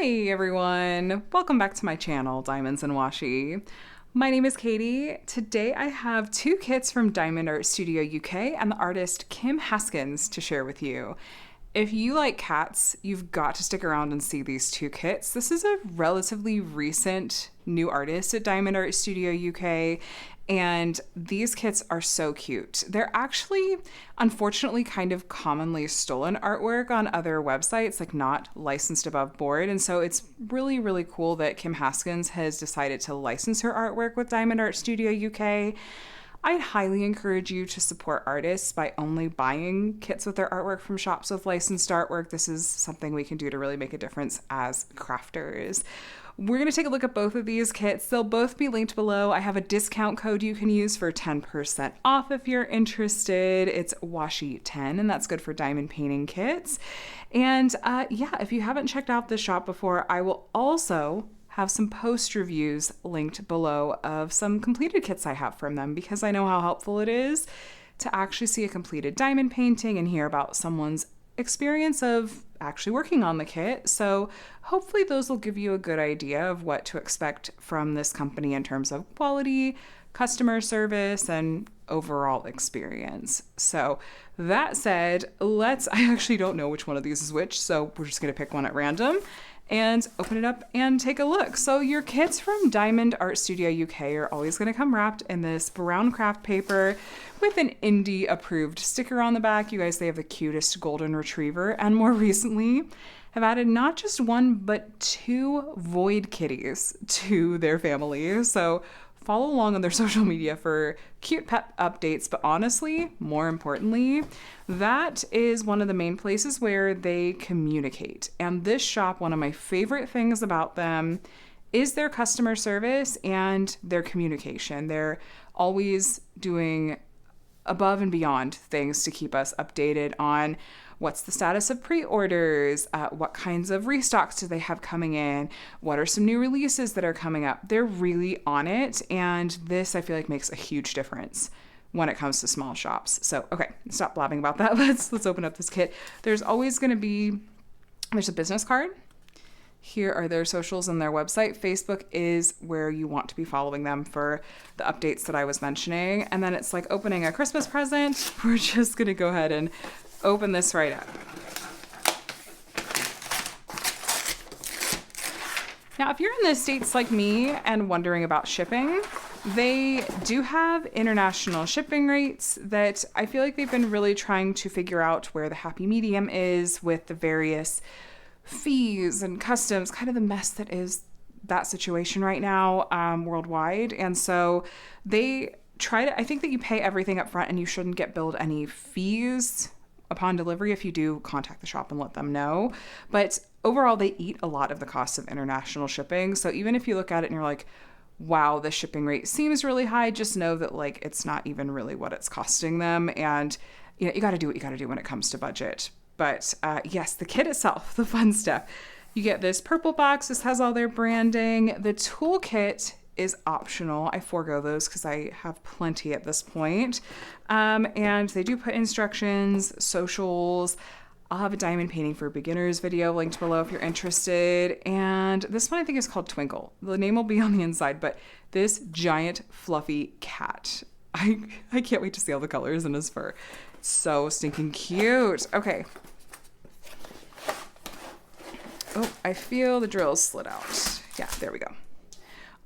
Hey everyone, welcome back to my channel, Diamonds and Washi. My name is Katie. Today I have two kits from Diamond Art Studio UK and the artist Kim Haskins to share with you. If you like cats, you've got to stick around and see these two kits. This is a relatively recent new artist at Diamond Art Studio UK, and these kits are so cute. They're actually, unfortunately, kind of commonly stolen artwork on other websites, like not licensed above board. And so it's really, really cool that Kim Haskins has decided to license her artwork with Diamond Art Studio UK. I'd highly encourage you to support artists by only buying kits with their artwork from shops with licensed artwork. This is something we can do to really make a difference as crafters. We're going to take a look at both of these kits. They'll both be linked below. I have a discount code you can use for 10% off if you're interested. It's Washi10, and that's good for diamond painting kits. And yeah, if you haven't checked out this shop before, I will also have some post reviews linked below of some completed kits I have from them, because I know how helpful it is to actually see a completed diamond painting and hear about someone's experience of actually working on the kit. So hopefully those will give you a good idea of what to expect from this company in terms of quality, customer service, and overall experience. So that said, I actually don't know which one of these is which, so we're just gonna pick one at random and open it up and take a look. So your kits from Diamond Art Studio UK are always going to come wrapped in this brown craft paper with an indie approved sticker on the back. You guys, they have the cutest golden retriever, and more recently have added not just one but two void kitties to their family. So follow along on their social media for cute pet updates, but honestly, more importantly, that is one of the main places where they communicate. And this shop, one of my favorite things about them is their customer service and their communication. They're always doing above and beyond things to keep us updated on what's the status of pre-orders, what kinds of restocks do they have coming in, what are some new releases that are coming up. They're really on it, and this I feel like makes a huge difference when it comes to small shops. So okay, stop blabbing about that. Let's open up this kit. There's a business card. Here are their socials and their website. Facebook is where you want to be following them for the updates that I was mentioning. And then it's like opening a Christmas present. We're just gonna go ahead and open this right up. Now, if you're in the States like me and wondering about shipping, they do have international shipping rates that I feel like they've been really trying to figure out where the happy medium is with the various fees and customs, kind of the mess that is that situation right now worldwide. And so they try to, I think that you pay everything up front and you shouldn't get billed any fees upon delivery. If you do, contact the shop and let them know. But overall, they eat a lot of the costs of international shipping. So even if you look at it and you're like, wow, the shipping rate seems really high, just know that like it's not even really what it's costing them. And you know, you got to do what you got to do when it comes to budget. But yes, the kit itself, the fun stuff. You get this purple box. This has all their branding. The toolkit is optional. I forego those because I have plenty at this point. And they do put instructions, socials. I'll have a diamond painting for beginners video linked below if you're interested. And this one I think is called Twinkle. The name will be on the inside, but this giant fluffy cat. I can't wait to see all the colors in his fur. It's so stinking cute. Okay. Oh, I feel the drills slid out. Yeah, there we go.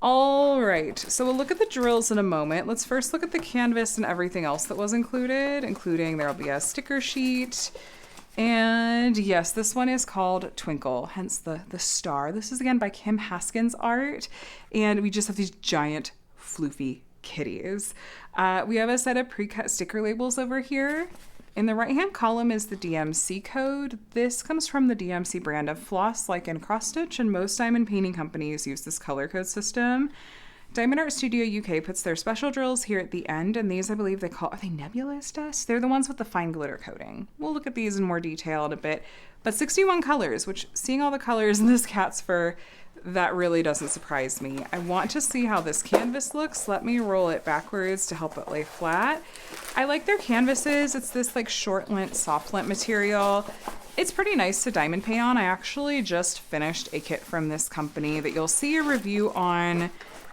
All right, so we'll look at the drills in a moment. Let's first look at the canvas and everything else that was included, including there'll be a sticker sheet. And yes, this one is called Twinkle, hence the star. This is again by Kim Haskins art. And we just have these giant floofy kitties. We have a set of pre-cut sticker labels over here. In the right-hand column is the DMC code. This comes from the DMC brand of floss, like in cross stitch, and most diamond painting companies use this color code system. Diamond Art Studio UK puts their special drills here at the end, and these I believe are they nebulous dust? They're the ones with the fine glitter coating. We'll look at these in more detail in a bit, but 61 colors, which seeing all the colors in this cat's fur, that really doesn't surprise me. I want to see how this canvas looks. Let me roll it backwards to help it lay flat. I like their canvases. It's this like short lint, soft lint material. It's pretty nice to diamond paint on. I actually just finished a kit from this company that you'll see a review on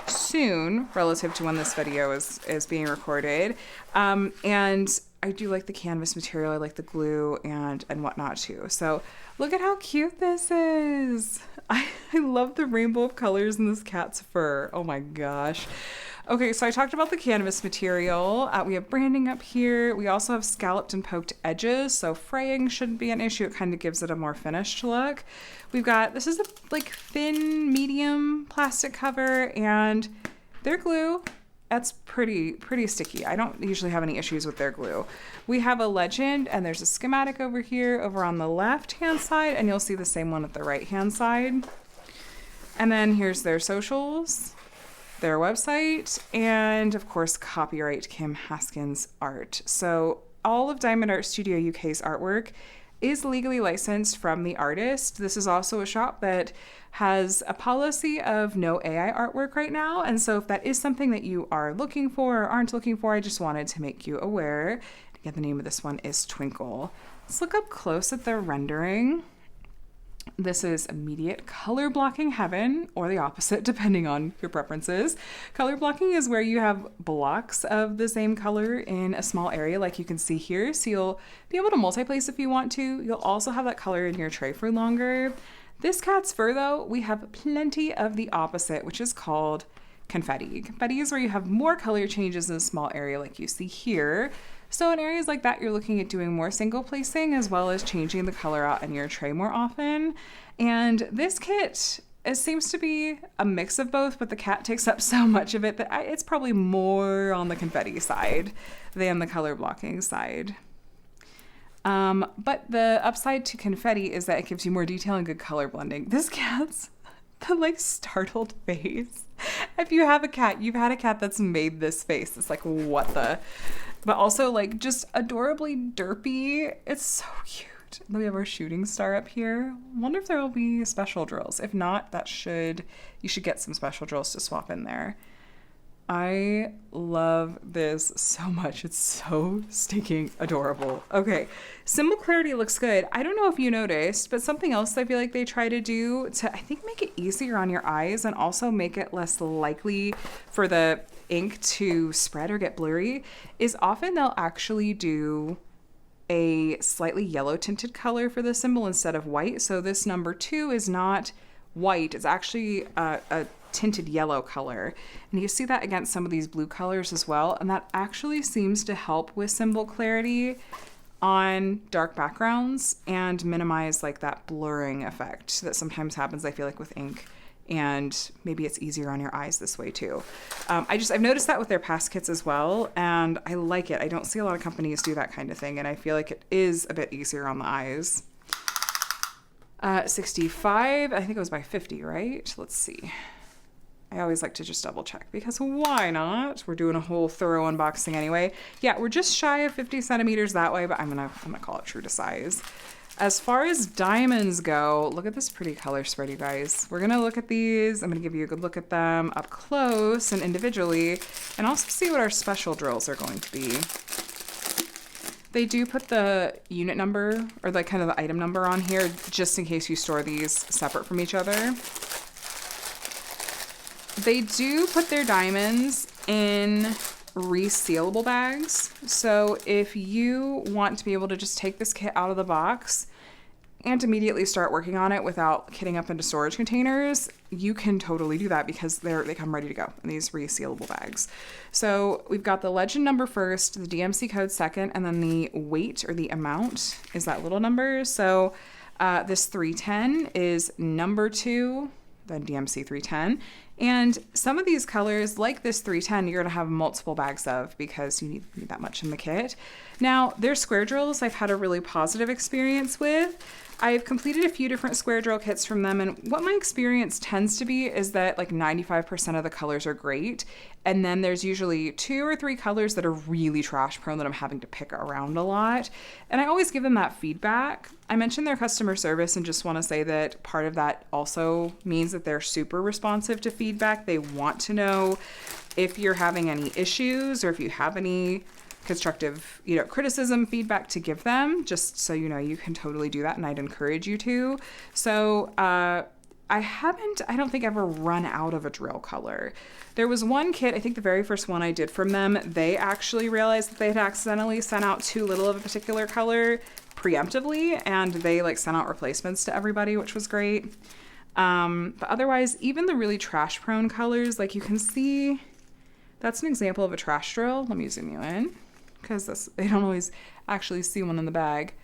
soon relative to when this video is being recorded. And I do like the canvas material. I like the glue and whatnot too. So look at how cute this is. I love the rainbow of colors in this cat's fur. Oh my gosh. Okay, so I talked about the canvas material. We have branding up here. We also have scalloped and poked edges, so fraying shouldn't be an issue. It kind of gives it a more finished look. We've got, this is a like thin, medium plastic cover, and their glue, that's pretty sticky. I don't usually have any issues with their glue. We have a legend, and there's a schematic over here over on the left-hand side, and you'll see the same one at the right-hand side. And then here's their socials, their website, and of course copyright Kim Haskins art. So all of Diamond Art Studio UK's artwork is legally licensed from the artist. This is also a shop that has a policy of no AI artwork right now, and so if that is something that you are looking for or aren't looking for, I just wanted to make you aware. Again, the name of this one is Twinkle. Let's look up close at the rendering. This is immediate color blocking heaven, or the opposite, depending on your preferences. Color blocking is where you have blocks of the same color in a small area, like you can see here. So you'll be able to multi-place if you want to. You'll also have that color in your tray for longer. This cat's fur, though, we have plenty of the opposite, which is called confetti. Confetti is where you have more color changes in a small area, like you see here. So in areas like that, you're looking at doing more single placing as well as changing the color out in your tray more often. And this kit, it seems to be a mix of both, but the cat takes up so much of it that it's probably more on the confetti side than the color blocking side. But the upside to confetti is that it gives you more detail and good color blending. This cat's the like startled face. If you have a cat, you've had a cat that's made this face. It's like, what the? But also like just adorably derpy. It's so cute. And then we have our shooting star up here. Wonder if there will be special drills. If not, you should get some special drills to swap in there. I love this so much. It's so stinking adorable. Okay, symbol clarity looks good. I don't know if you noticed, but something else I feel like they try to do to, I think, make it easier on your eyes and also make it less likely for the ink to spread or get blurry is often they'll actually do a slightly yellow tinted color for the symbol instead of white. So this number 2 is not white. It's actually a tinted yellow color, and you see that against some of these blue colors as well, and that actually seems to help with symbol clarity on dark backgrounds and minimize like that blurring effect that sometimes happens, I feel like, with ink, and maybe it's easier on your eyes this way too. I've noticed that with their past kits as well, and I like it. I don't see a lot of companies do that kind of thing, and I feel like it is a bit easier on the eyes. 65, I think it was by 50, right? Let's see. I always like to just double check because why not? We're doing a whole thorough unboxing anyway. Yeah, we're just shy of 50 centimeters that way, but I'm gonna call it true to size. As far as diamonds go, look at this pretty color spread, you guys. We're gonna look at these. I'm gonna give you a good look at them up close and individually, and also see what our special drills are going to be. They do put the unit number or like kind of the item number on here just in case you store these separate from each other. They do put their diamonds in resealable bags. So if you want to be able to just take this kit out of the box and immediately start working on it without kitting up into storage containers, you can totally do that because they come ready to go in these resealable bags. So we've got the legend number first, the DMC code second, and then the weight or the amount is that little number. So this 310 is number 2, then DMC 310. And some of these colors, like this 310, you're going to have multiple bags of because you need that much in the kit. Now, their square drills I've had a really positive experience with. I've completed a few different square drill kits from them, and what my experience tends to be is that like 95% of the colors are great, and then there's usually 2 or 3 colors that are really trash prone that I'm having to pick around a lot, and I always give them that feedback. I mentioned their customer service and just want to say that part of that also means that they're super responsive to feedback. They want to know if you're having any issues or if you have any constructive, criticism, feedback to give them, just so you can totally do that, and I'd encourage you to. So I don't think ever run out of a drill color. There was one kit, I think the very first one I did from them, they actually realized that they had accidentally sent out too little of a particular color preemptively, and they sent out replacements to everybody, which was great. But otherwise, even the really trash prone colors, you can see, that's an example of a trash drill. Let me zoom you in, because they don't always actually see one in the bag.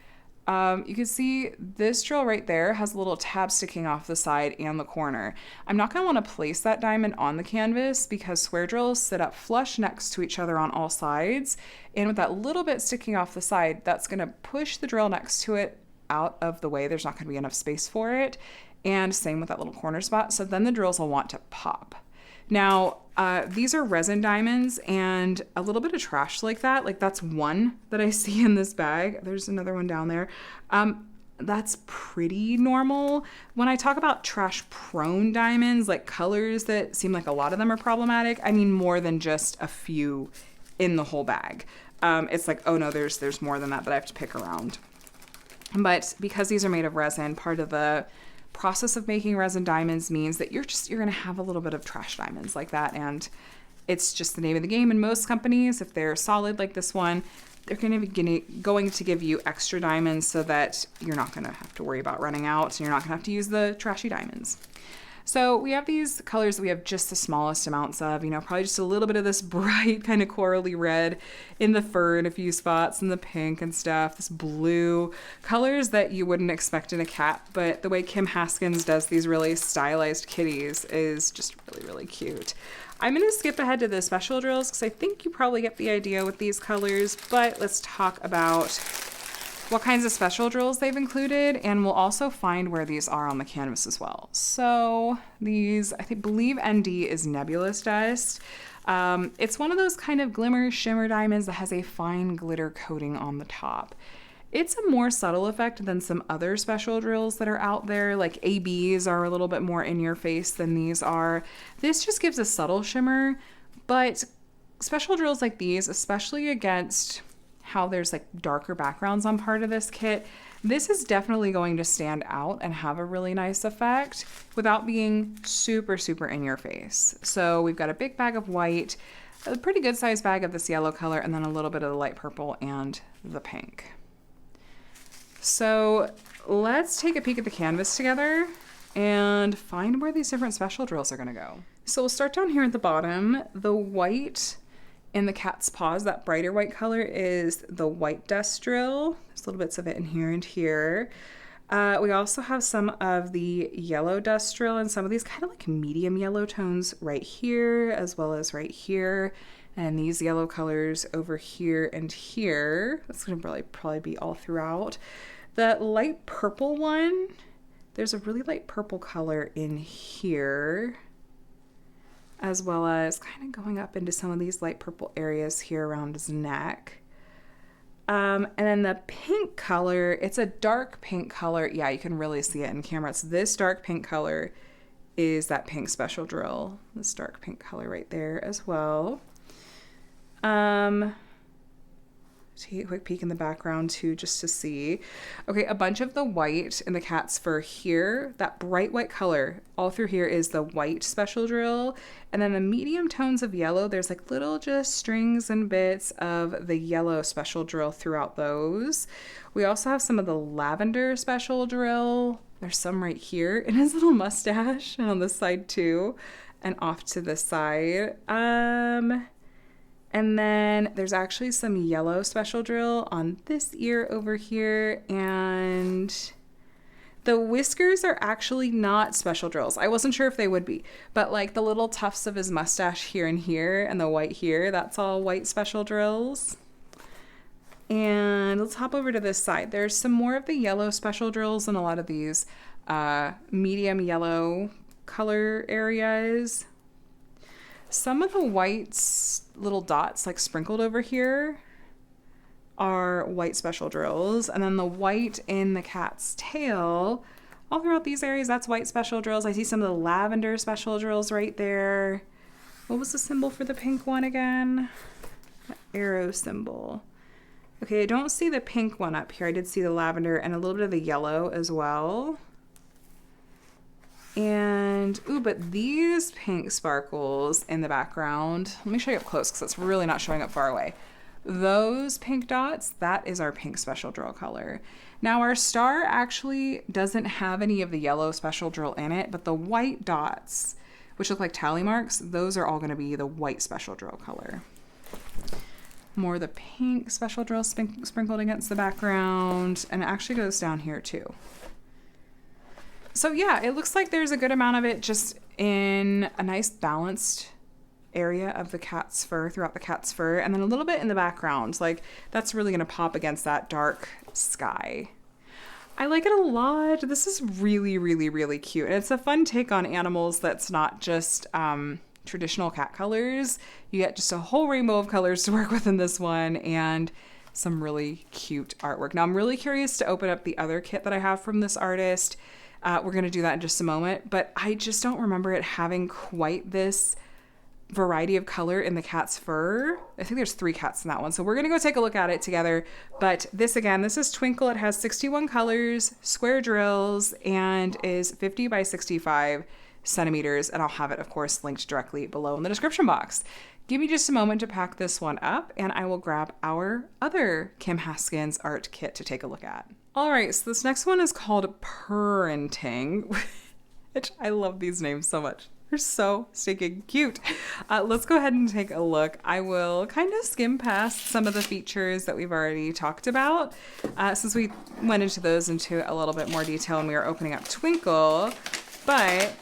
You can see this drill right there has a little tab sticking off the side and the corner. I'm not going to want to place that diamond on the canvas because square drills sit up flush next to each other on all sides. And with that little bit sticking off the side, that's going to push the drill next to it out of the way. There's not going to be enough space for it. And same with that little corner spot. So then the drills will want to pop. Now, these are resin diamonds, and a little bit of trash like that, that's one that I see in this bag. There's another one down there. That's pretty normal. When I talk about trash prone diamonds, colors that seem like a lot of them are problematic, I mean more than just a few in the whole bag. It's oh no, there's more than that I have to pick around. But because these are made of resin, part of the process of making resin diamonds means that you're going to have a little bit of trash diamonds like that, and it's just the name of the game. In most companies, if they're solid like this one, they're going to give you extra diamonds so that you're not going to have to worry about running out, and you're not going to have to use the trashy diamonds. So we have these colors that we have just the smallest amounts of, probably just a little bit of this bright kind of corally red in the fur in a few spots, and the pink and stuff, this blue, colors that you wouldn't expect in a cat. But the way Kim Haskins does these really stylized kitties is just really, really cute. I'm going to skip ahead to the special drills because I think you probably get the idea with these colors, but let's talk about what kinds of special drills they've included, and we'll also find where these are on the canvas as well. So these, believe ND is nebulous dust. It's one of those kind of glimmer shimmer diamonds that has a fine glitter coating on the top. It's a more subtle effect than some other special drills that are out there, ABs are a little bit more in your face than these are. This just gives a subtle shimmer, but special drills like these, especially against how there's darker backgrounds on part of this kit, this is definitely going to stand out and have a really nice effect without being super, super in your face. So we've got a big bag of white, a pretty good sized bag of this yellow color, and then a little bit of the light purple and the pink. So let's take a peek at the canvas together and find where these different special drills are going to go. So we'll start down here at the bottom. The white in the cat's paws, that brighter white color, is the white dust drill. There's little bits of it in here and here. We also have some of the yellow dust drill and some of these kind of medium yellow tones right here, as well as right here. And these yellow colors over here and here. That's going to probably be all throughout. The light purple one, there's a really light purple color in here, as well as kind of going up into some of these light purple areas here around his neck. And then the pink color, it's a dark pink color. Yeah, you can really see it in camera. It's this dark pink color is that pink special drill. This dark pink color right there as well. Take a quick peek in the background too, just to see. Okay, a bunch of the white in the cat's fur here, that bright white color all through here is the white special drill. And then the medium tones of yellow, there's little just strings and bits of the yellow special drill throughout those. We also have some of the lavender special drill. There's some right here in his little mustache and on this side too, and off to the side. And then there's actually some yellow special drill on this ear over here, and the whiskers are actually not special drills. I wasn't sure if they would be, but the little tufts of his mustache here and here and the white here, that's all white special drills. And let's hop over to this side. There's some more of the yellow special drills in a lot of these medium yellow color areas. Some of the white little dots sprinkled over here are white special drills. And then the white in the cat's tail, all throughout these areas, that's white special drills. I see some of the lavender special drills right there. What was the symbol for the pink one again? Arrow symbol. Okay, I don't see the pink one up here. I did see the lavender and a little bit of the yellow as well. And, ooh, but these pink sparkles in the background, let me show you up close because it's really not showing up far away. Those pink dots, that is our pink special drill color. Now our star actually doesn't have any of the yellow special drill in it, but the white dots, which look like tally marks, those are all going to be the white special drill color. More of the pink special drill sprinkled against the background, and it actually goes down here too. So yeah, it looks like there's a good amount of it just in a nice balanced area of the cat's fur, throughout the cat's fur, and then a little bit in the background. Like that's really going to pop against that dark sky. I like it a lot. This is really, really, really cute. And it's a fun take on animals that's not just traditional cat colors. You get just a whole rainbow of colors to work with in this one, and some really cute artwork. Now I'm really curious to open up the other kit that I have from this artist. We're going to do that in just a moment, but I just don't remember it having quite this variety of color in the cat's fur. I think there's 3 cats in that one. So we're going to go take a look at it together. But this again, this is Twinkle. It has 61 colors, square drills, and is 50 by 65 centimeters. And I'll have it, of course, linked directly below in the description box. Give me just a moment to pack this one up, and I will grab our other Kim Haskins art kit to take a look at. All right, so this next one is called Purrenting, which I love these names so much. They're so stinking cute. Let's go ahead and take a look. I will kind of skim past some of the features that we've already talked about, since we went into those into a little bit more detail when we were opening up Twinkle, but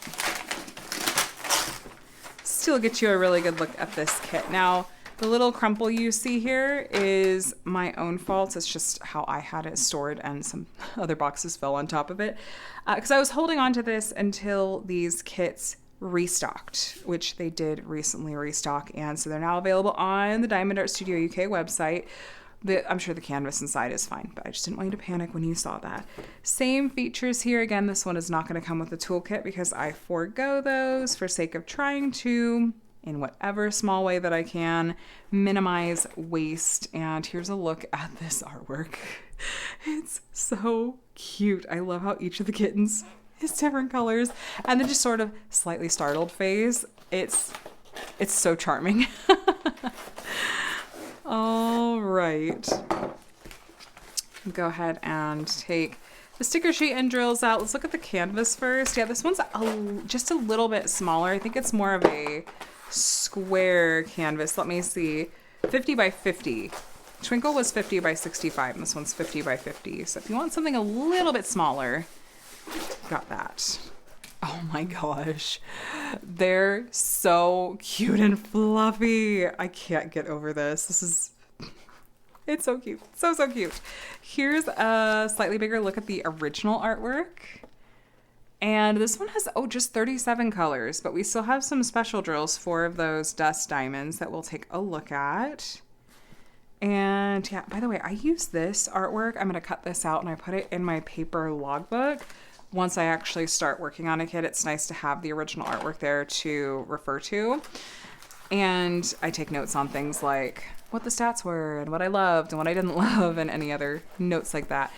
still get you a really good look at this kit. Now, the little crumple you see here is my own fault. It's just how I had it stored, and some other boxes fell on top of it. Because I was holding on to this until these kits restocked, which they did recently restock, and so they're now available on the Diamond Art Studio UK website. I'm sure the canvas inside is fine, but I just didn't want you to panic when you saw that. Same features here. Again, this one is not going to come with a toolkit because I forego those for sake of trying to, in whatever small way that I can, minimize waste. And here's a look at this artwork. It's so cute. I love how each of the kittens is different colors, and then just sort of slightly startled face. It's so charming. All right. Go ahead and take the sticker sheet and drills out. Let's look at the canvas first. Yeah, this one's just a little bit smaller. I think it's more of a square canvas. Let me see. 50 by 50. Twinkle was 50 by 65, and this one's 50 by 50. So if you want something a little bit smaller, got that. Oh my gosh. They're so cute and fluffy. I can't get over this. It's so cute. So cute. Here's a slightly bigger look at the original artwork. And this one has, just 37 colors, but we still have some special drills, 4 of those dust diamonds that we'll take a look at. And yeah, by the way, I use this artwork. I'm going to cut this out and I put it in my paper logbook. Once I actually start working on a kit, it's nice to have the original artwork there to refer to. And I take notes on things like what the stats were and what I loved and what I didn't love and any other notes like that.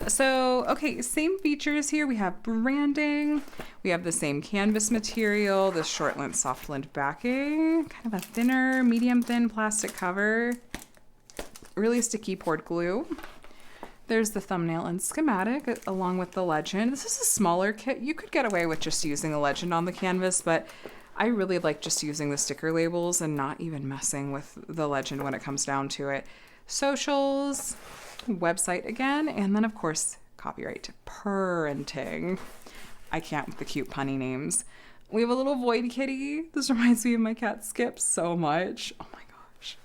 So, okay, same features here. We have branding. We have the same canvas material, the short lint, soft lint backing, kind of a thinner, medium thin plastic cover, really sticky poured glue. There's the thumbnail and schematic along with the legend. This is a smaller kit. You could get away with just using the legend on the canvas, but I really like just using the sticker labels and not even messing with the legend when it comes down to it. Socials, website again, and then of course, copyright, Purrenting. I can't with the cute punny names. We have a little void kitty. This reminds me of my cat Skip so much. Oh my gosh.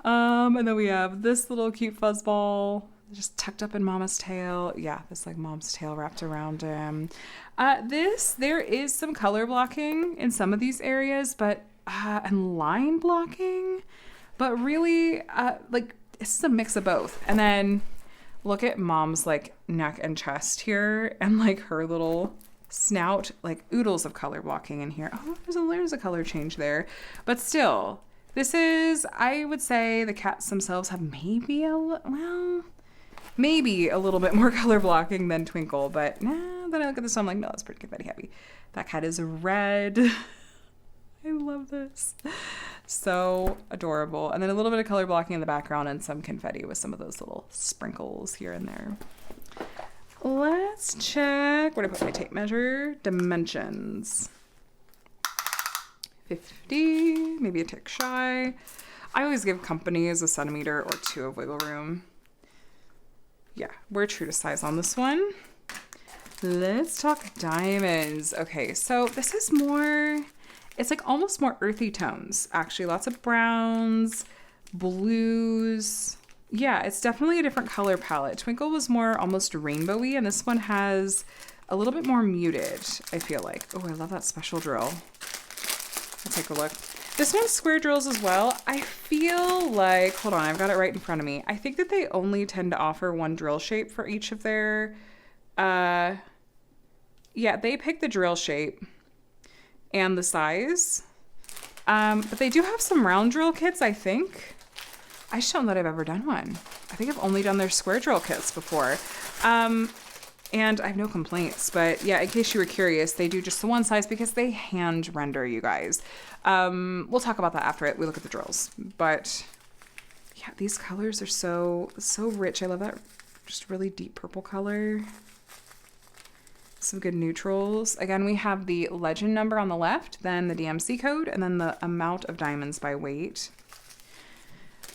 And then we have this little cute fuzzball, just tucked up in Mama's tail. Yeah, this like mom's tail wrapped around him. There is some color blocking in some of these areas, but and line blocking, but really like it's a mix of both. And then look at mom's like neck and chest here, and like her little snout, like oodles of color blocking in here. Oh, there's a color change there, but still This is, I would say the cats themselves have maybe maybe a little bit more color blocking than Twinkle, but nah, then I look at this, I'm like, no, that's pretty confetti heavy. That cat is red. I love this. So adorable. And then a little bit of color blocking in the background and some confetti with some of those little sprinkles here and there. Let's check. Where did I put my tape measure? Dimensions. 50, maybe a tick shy. I always give companies a centimeter or 2 of wiggle room. Yeah, we're true to size on this one. Let's talk diamonds. Okay, so this is more, it's like almost more earthy tones, actually. Lots of browns, blues. Yeah, it's definitely a different color palette. Twinkle was more almost rainbowy, and this one has a little bit more muted, I feel like. Oh, I love that special drill. I'll take a look. This one's square drills as well. I feel like, hold on, I've got it right in front of me. I think that they only tend to offer one drill shape for each of their, yeah, they pick the drill shape and the size. But they do have some round drill kits, I think. I just don't know that I've ever done one. I think I've only done their square drill kits before. And I have no complaints, but yeah, in case you were curious, they do just the one size because they hand render, you guys. We'll talk about that after we look at the drills. But yeah, these colors are so rich. I love that just really deep purple color. Some good neutrals. Again, we have the legend number on the left, then the DMC code, and then the amount of diamonds by weight.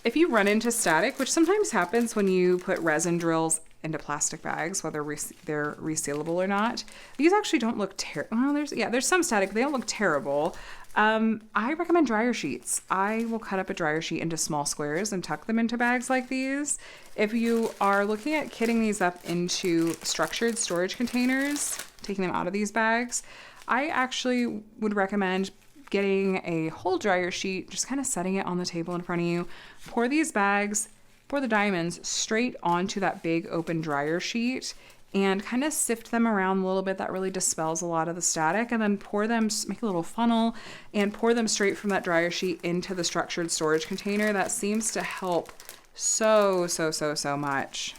If you run into static, which sometimes happens when you put resin drills into plastic bags, whether they're resealable or not, these actually don't look terrible. Well, there's some static, but they don't look terrible. I recommend dryer sheets. I will cut up a dryer sheet into small squares and tuck them into bags like these. If you are looking at kitting these up into structured storage containers, taking them out of these bags, I actually would recommend getting a whole dryer sheet, just kind of setting it on the table in front of you. Pour these bags for the diamonds straight onto that big open dryer sheet and kind of sift them around a little bit. That really dispels a lot of the static, and then pour them, make a little funnel and pour them straight from that dryer sheet into the structured storage container. That seems to help so much,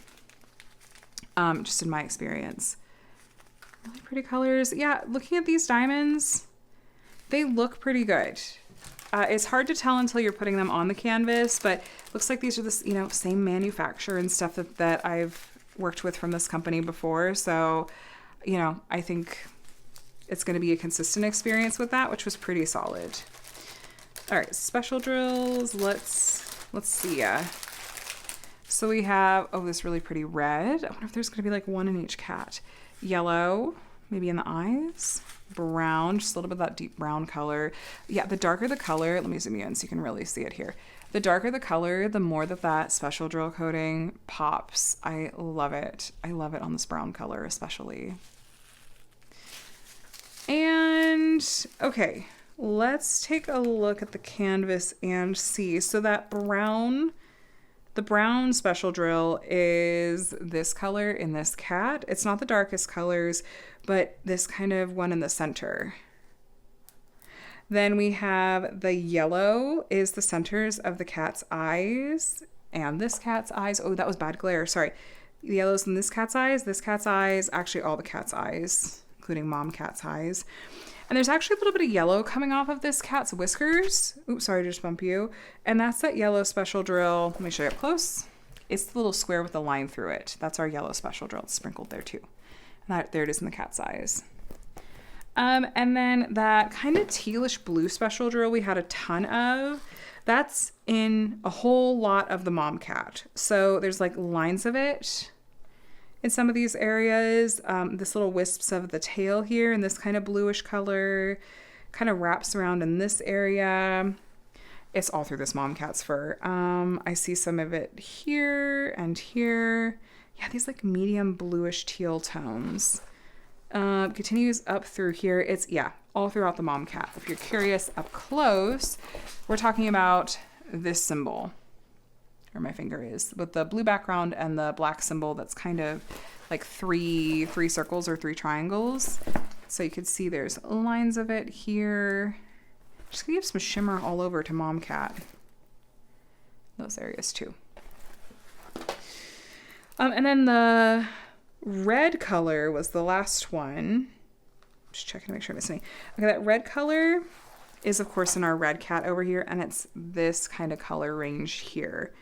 just in my experience. Really pretty colors. Yeah, looking at these diamonds, they look pretty good. It's hard to tell until you're putting them on the canvas, but looks like these are the same manufacturer and stuff that I've worked with from this company before. So, I think it's going to be a consistent experience with that, which was pretty solid. All right, special drills. Let's see. So we have, this really pretty red. I wonder if there's going to be like one in each cat. Yellow, maybe in the eyes. Brown, just a little bit of that deep brown color. Yeah, the darker the color, let me zoom you in so you can really see it here. The darker the color, the more that special drill coating pops. I love it. I love it on this brown color especially. And okay, let's take a look at the canvas and see. So that brown, the brown special drill is this color in this cat. It's not the darkest colors, but this kind of one in the center. Then we have the yellow is the centers of the cat's eyes and this cat's eyes. Oh, that was bad glare. Sorry. The yellow's in this cat's eyes, actually all the cat's eyes, including mom cat's eyes. And there's actually a little bit of yellow coming off of this cat's whiskers. Oops, sorry to just bump you. And that's that yellow special drill. Let me show you up close. It's the little square with the line through it. That's our yellow special drill. It's sprinkled there too. And there it is in the cat's eyes. And then that kind of tealish blue special drill we had a ton of. That's in a whole lot of the mom cat. So there's like lines of it in some of these areas. This little wisps of the tail here in this kind of bluish color kind of wraps around in this area. It's all through this mom cat's fur. I see some of it here and here. Yeah, these like medium bluish teal tones. Continues up through here. It's, all throughout the mom cat. If you're curious up close, we're talking about this symbol, where my finger is, with the blue background and the black symbol that's kind of like three circles or 3 triangles. So you could see there's lines of it here Just gonna give some shimmer all over to Mom Cat. Those areas too. And then the red color was the last one. Just checking to make sure I missed any. Okay, that red color is of course in our red cat over here, and it's this kind of color range here.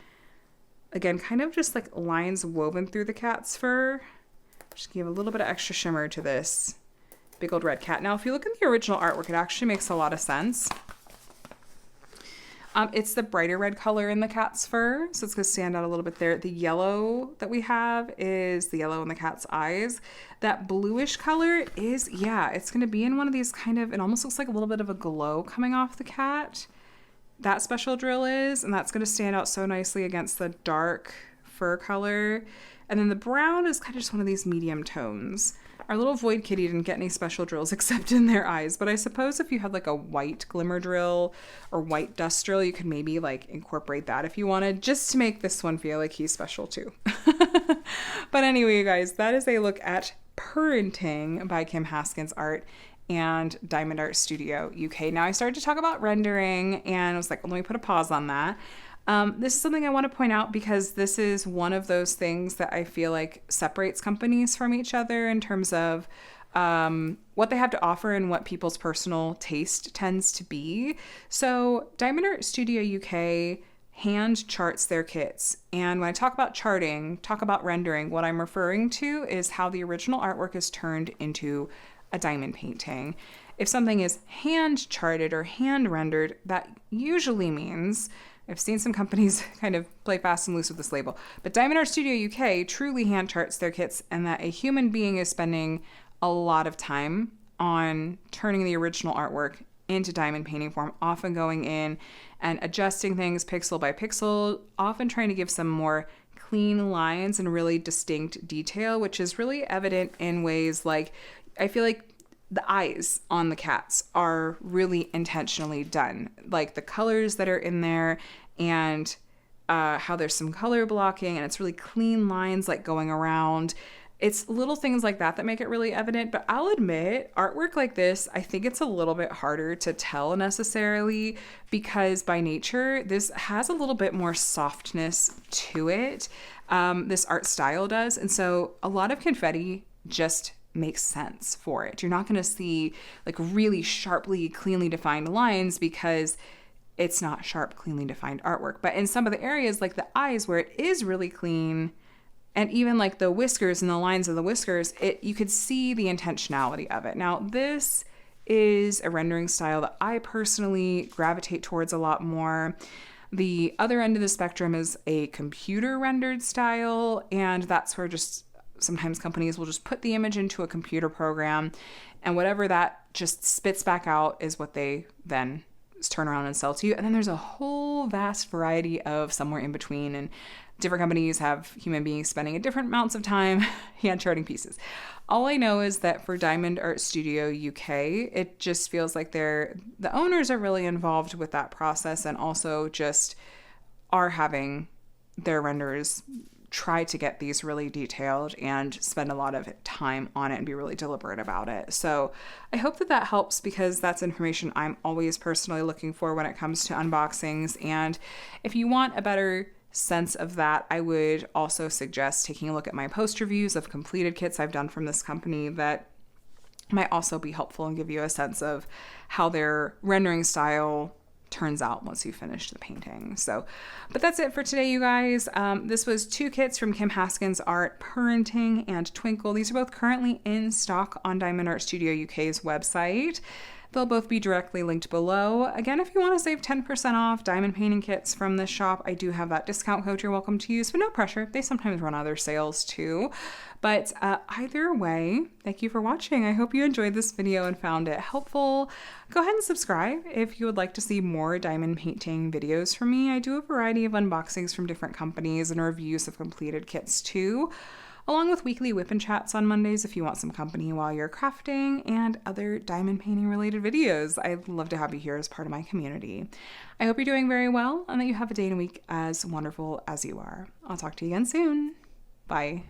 Again, kind of just like lines woven through the cat's fur. Just give a little bit of extra shimmer to this big old red cat. Now, if you look at the original artwork, it actually makes a lot of sense. It's the brighter red color in the cat's fur, so it's going to stand out a little bit there. The yellow that we have is the yellow in the cat's eyes. That bluish color is, yeah, it's going to be in one of these kind of, it almost looks like a little bit of a glow coming off the cat. That special drill is, and that's going to stand out so nicely against the dark fur color. And then the brown is kind of just one of these medium tones. Our little void kitty didn't get any special drills except in their eyes, but I suppose if you had like a white glimmer drill or white dust drill, you could maybe like incorporate that if you wanted, just to make this one feel like he's special too. But anyway, you guys, that is a look at Purrenting by Kim Haskins Art and Diamond Art Studio UK. Now I started to talk about rendering and I was like, well, let me put a pause on that. This is something I want to point out because this is one of those things that I feel like separates companies from each other in terms of what they have to offer and what people's personal taste tends to be. So Diamond Art Studio UK hand charts their kits. And when I talk about charting, talk about rendering, what I'm referring to is how the original artwork is turned into a diamond painting. If something is hand charted or hand rendered, that usually means, I've seen some companies kind of play fast and loose with this label, but Diamond Art Studio UK truly hand charts their kits, and that a human being is spending a lot of time on turning the original artwork into diamond painting form, often going in and adjusting things pixel by pixel, often trying to give some more clean lines and really distinct detail, which is really evident in ways like, I feel like the eyes on the cats are really intentionally done. Like the colors that are in there and how there's some color blocking and it's really clean lines like going around. It's little things like that that make it really evident. But I'll admit, artwork like this, I think it's a little bit harder to tell necessarily because by nature, this has a little bit more softness to it. This art style does. And so a lot of confetti just makes sense for it. You're not going to see like really sharply, cleanly defined lines because it's not sharp, cleanly defined artwork. But in some of the areas like the eyes where it is really clean, and even like the whiskers and the lines of the whiskers, you could see the intentionality of it. Now, this is a rendering style that I personally gravitate towards a lot more. The other end of the spectrum is a computer rendered style, and that's where just sometimes companies will just put the image into a computer program, and whatever that just spits back out is what they then turn around and sell to you. And then there's a whole vast variety of somewhere in between, and different companies have human beings spending a different amounts of time hand charting pieces. All I know is that for Diamond Art Studio UK, it just feels like the owners are really involved with that process, and also just are having their renderers try to get these really detailed and spend a lot of time on it and be really deliberate about it. So I hope that that helps, because that's information I'm always personally looking for when it comes to unboxings. And if you want a better sense of that, I would also suggest taking a look at my post reviews of completed kits I've done from this company that might also be helpful and give you a sense of how their rendering style turns out once you finish the painting. So, but that's it for today, you guys. This was 2 kits from Kim Haskins Art, Purrenting and Twinkle. These are both currently in stock on Diamond Art Studio UK's website. They'll both be directly linked below. Again, if you want to save 10% off diamond painting kits from this shop, I do have that discount code you're welcome to use, but no pressure. They sometimes run other sales too. But either way, thank you for watching. I hope you enjoyed this video and found it helpful. Go ahead and subscribe if you would like to see more diamond painting videos from me. I do a variety of unboxings from different companies and reviews of completed kits too, along with weekly whip and chats on Mondays if you want some company while you're crafting, and other diamond painting related videos. I'd love to have you here as part of my community. I hope you're doing very well and that you have a day and a week as wonderful as you are. I'll talk to you again soon. Bye.